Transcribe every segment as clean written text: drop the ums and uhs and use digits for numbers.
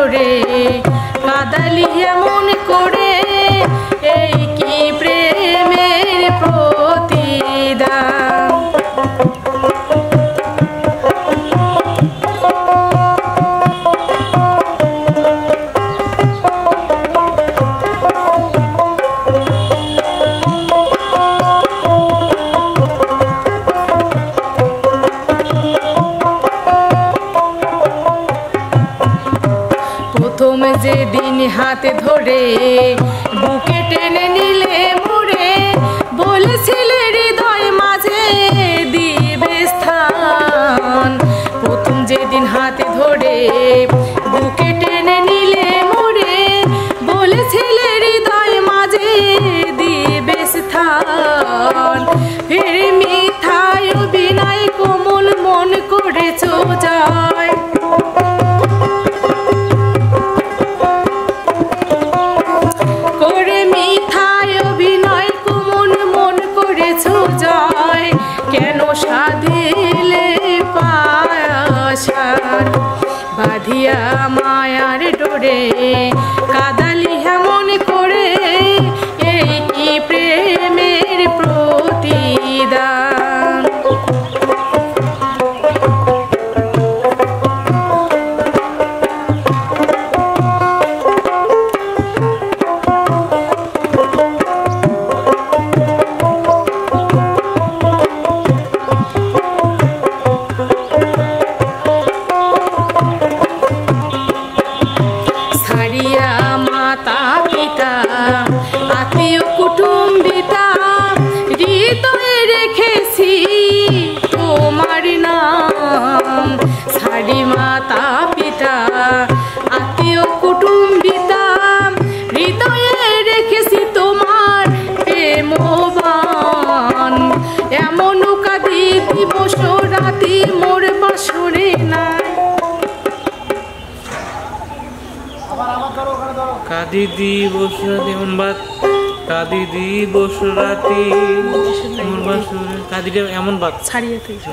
ডোরে কাদালি এমন করে, এই কি প্রেমের প্রতিদান। প্রথম যেদিন হাতে ধরে বুকে টেনে নিলে মোরে, বলেছিলে হৃদয় মাঝে দিবে স্থান। প্রথম যেদিন হাতে ধরে বুকে টেনে নিলে মোরে, বলেছিলে হৃদয় মাঝে দিবে স্থান। ফের মিথায় অভিনয় কোমল মন করেছো যায়, কেন সাধিলে পায়াসার বাঁধিয়া মায়ার ডোরে কাদালি এমন করে, এই কি প্রেমের প্রতিদান। আত্মীয় কুটুম্বিতা হৃদয়ে রেখেছি তোমার নাম। ছাড়ি মাতা পিতা আত্মীয় কুটুম্বিতা হৃদয়ে রেখেছি তোমার প্রেমবান। এমন কাঁদি দিবস রাতি মোর বাসরে নাই, কাঁদি দিবস রাতি এমন বাত, কাঁদি দিবস রাতি মোর বাসরে, কাঁদিটা এমন বাত ছাড়িয়ে থেকে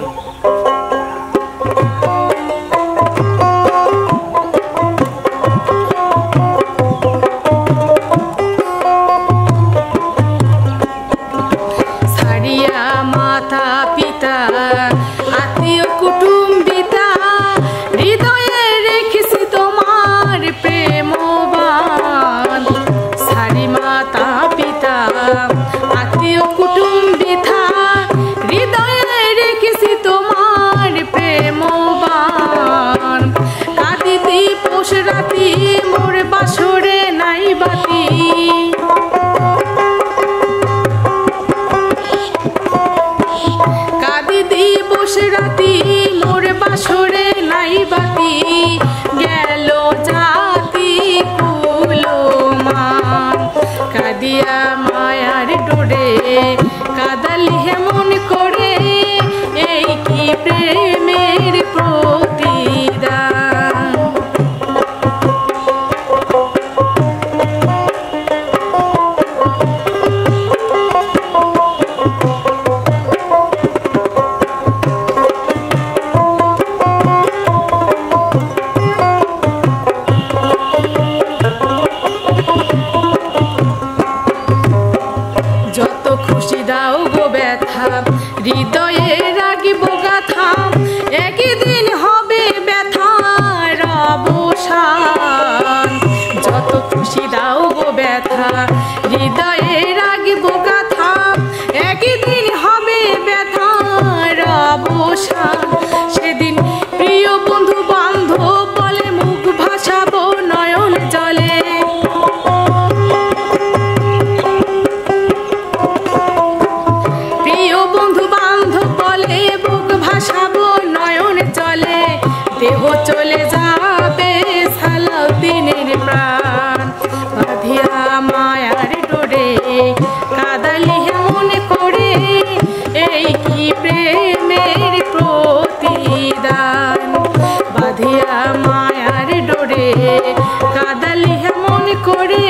ছাড়িয়া মাতা পিতা আত্মীয় কুটুম্বিতা হৃদয়ে রেখেছি তোমার প্রেমবান। ছাড়ি মাতা পিতা আত্মীয় কুটুম্বিতা হৃদয়ে রেখেছি তোমার প্রেমবান। কাঁদি দিবস রাতি মোর বাসরে নাই বাতি, কাঁদি দিবস রাতি মোর বাসরে নাই বাতি। গেল জাতি কুলমান কাঁদিয়া মায়ার ডোরে কাদালি এমন করে, এই কি প্রেমের প্রতিদান। যত খুশি দাও গো ব্যথা হৃদয়ে রাগিব গাথা, একদিন হবে ব্যথার অবসান। যত খুশি দাও গো ব্যথা হৃদয়ে রাগিব গাথা, একদিন হবে ব্যথার অবসান। সেদিন প্রিয় বন্ধু বান্ধব বলে মুখ ভাসাবো নয়ন জলে, দেহ চলে যাবে সালাউদ্দিনের প্রাণ। বাঁধিয়া মায়ার ডোরে কাদালি এমন করে, এই কি প্রেমের প্রতিদান। বাঁধিয়া মায়ার ডোরে কাদালি এমন করে,